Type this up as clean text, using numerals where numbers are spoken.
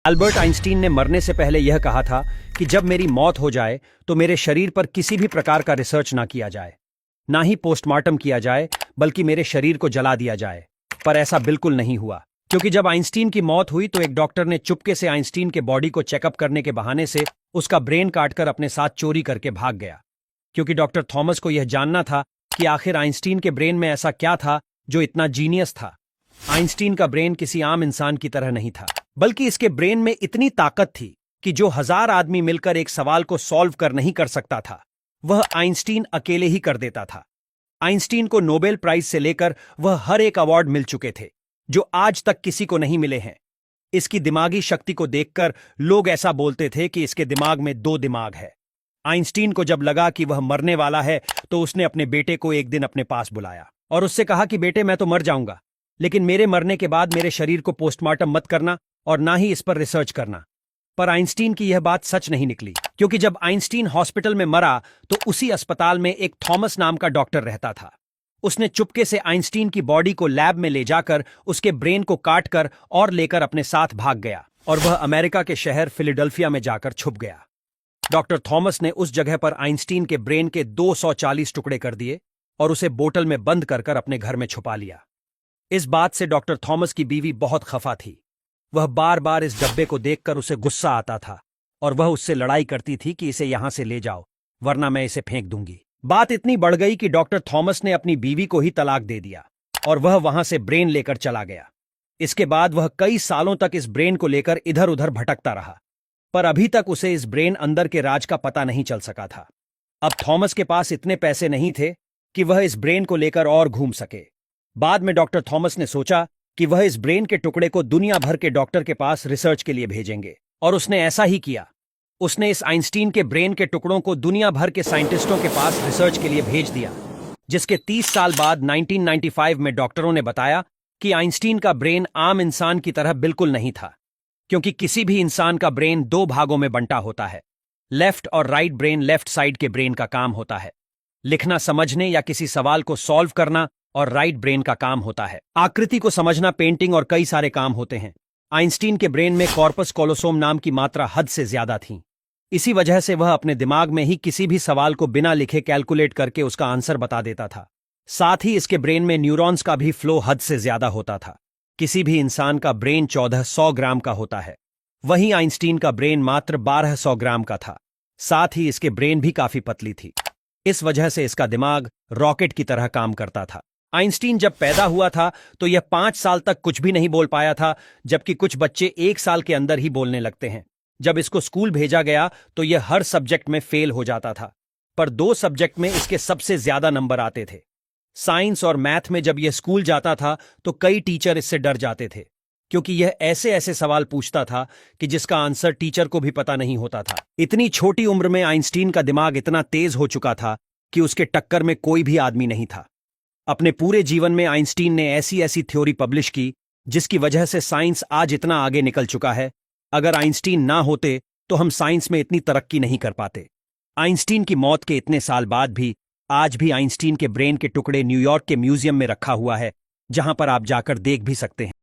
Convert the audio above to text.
Albert Einstein ने मरने से पहले यह कहा था कि जब मेरी मौत हो जाए तो मेरे शरीर पर किसी भी प्रकार का रिसर्च ना किया जाए, ना ही पोस्टमार्टम किया जाए, बल्कि मेरे शरीर को जला दिया जाए। पर ऐसा बिल्कुल नहीं हुआ, क्योंकि जब आइंस्टीन की मौत हुई तो एक डॉक्टर ने चुपके से आइंस्टीन के बॉडी को चेकअप करने के बहाने से उसका ब्रेन काटकर अपने साथ चोरी करके भाग गया, क्योंकि डॉक्टर थॉमस को यह जानना था कि आखिर आइंस्टीन के ब्रेन में ऐसा क्या था जो इतना जीनियस था। आइंस्टीन का ब्रेन किसी आम इंसान की तरह नहीं था, बल्कि इसके ब्रेन में इतनी ताकत थी कि जो 1000 आदमी मिलकर एक सवाल को सॉल्व कर नहीं कर सकता था, वह आइंस्टीन अकेले ही कर देता था। आइंस्टीन को नोबेल प्राइज से लेकर वह हर एक अवार्ड मिल चुके थे, जो आज तक किसी को नहीं मिले हैं। इसकी दिमागी शक्ति को देखकर लोग ऐसा बोलते थे कि इसके दिमाग में 2 दिमाग है। आइंस्टीन को जब लगा कि वह मरने वाला है तो उसने अपने बेटे को एक दिन अपने पास बुलाया और उससे कहा कि बेटे, मैं तो मर जाऊंगा, लेकिन मेरे मरने के बाद मेरे शरीर को पोस्टमार्टम मत करना और ना ही इस पर रिसर्च करना। पर आइंस्टीन की यह बात सच नहीं निकली, क्योंकि जब आइंस्टीन हॉस्पिटल में मरा तो उसी अस्पताल में एक थॉमस नाम का डॉक्टर रहता था। उसने चुपके से आइंस्टीन की बॉडी को लैब में ले जाकर उसके ब्रेन को काटकर और लेकर अपने साथ भाग गया और वह अमेरिका के शहर फिलाडेल्फिया में जाकर छुप गया। डॉक्टर थॉमस ने उस जगह पर आइंस्टीन के ब्रेन के 240 टुकड़े कर दिए और उसे बोतल में बंद कर कर अपने घर में छुपा लिया। इस बात से डॉक्टर थॉमस की बीवी बहुत खफा थी। वह बार बार इस डब्बे को देखकर उसे गुस्सा आता था और वह उससे लड़ाई करती थी कि इसे यहां से ले जाओ, वरना मैं इसे फेंक दूंगी। बात इतनी बढ़ गई कि डॉक्टर थॉमस ने अपनी बीवी को ही तलाक दे दिया और वह वहां से ब्रेन लेकर चला गया। इसके बाद वह कई सालों तक इस ब्रेन को लेकर इधर उधर भटकता रहा, पर अभी तक उसे इस ब्रेन अंदर के राज का पता नहीं चल सका था। अब थॉमस के पास इतने पैसे नहीं थे कि वह इस ब्रेन को लेकर और घूम सके। बाद में डॉक्टर थॉमस ने सोचा कि वह इस ब्रेन के टुकड़े को दुनिया भर के डॉक्टर के पास रिसर्च के लिए भेजेंगे, और उसने ऐसा ही किया। उसने इस आइंस्टीन के ब्रेन के टुकड़ों को दुनिया भर के साइंटिस्टों के पास रिसर्च के लिए भेज दिया, जिसके 30 साल बाद 1995 में डॉक्टरों ने बताया कि आइंस्टीन का ब्रेन आम इंसान की तरह बिल्कुल नहीं था, क्योंकि किसी भी इंसान का ब्रेन 2 भागों में बंटा होता है। लेफ्ट और राइट ब्रेन लेफ्ट साइड के ब्रेन का काम होता है लिखना, समझने या किसी सवाल को सॉल्व करना, और राइट ब्रेन का काम होता है आकृति को समझना, पेंटिंग और कई सारे काम होते हैं। आइंस्टीन के ब्रेन में कॉर्पस कोलोसोम नाम की मात्रा हद से ज्यादा थी। इसी वजह से वह अपने दिमाग में ही किसी भी सवाल को बिना लिखे कैलकुलेट करके उसका आंसर बता देता था। साथ ही इसके ब्रेन में न्यूरॉन्स का भी फ्लो हद से ज्यादा होता था। किसी भी इंसान का ब्रेन 1400 ग्राम का होता है, वहीं आइंस्टीन का ब्रेन मात्र 1200 ग्राम का था। साथ ही इसके ब्रेन भी काफी पतली थी। इस वजह से इसका दिमाग रॉकेट की तरह काम करता था। आइंस्टीन जब पैदा हुआ था तो यह 5 साल तक कुछ भी नहीं बोल पाया था, जबकि कुछ बच्चे 1 साल के अंदर ही बोलने लगते हैं। जब इसको स्कूल भेजा गया तो यह हर सब्जेक्ट में फेल हो जाता था, पर 2 सब्जेक्ट में इसके सबसे ज्यादा नंबर आते थे। साइंस और मैथ में जब यह स्कूल जाता था तो कई टीचर इससे डर जाते थे, क्योंकि यह ऐसे ऐसे सवाल पूछता था कि जिसका आंसर टीचर को भी पता नहीं होता था। इतनी छोटी उम्र में आइंस्टीन का दिमाग इतना तेज हो चुका था कि उसके टक्कर में कोई भी आदमी नहीं था। अपने पूरे जीवन में आइंस्टीन ने ऐसी ऐसी थ्योरी पब्लिश की जिसकी वजह से साइंस आज इतना आगे निकल चुका है। अगर आइंस्टीन ना होते तो हम साइंस में इतनी तरक्की नहीं कर पाते। आइंस्टीन की मौत के इतने साल बाद भी आज भी आइंस्टीन के ब्रेन के टुकड़े न्यूयॉर्क के म्यूजियम में रखा हुआ है, जहां पर आप जाकर देख भी सकते हैं।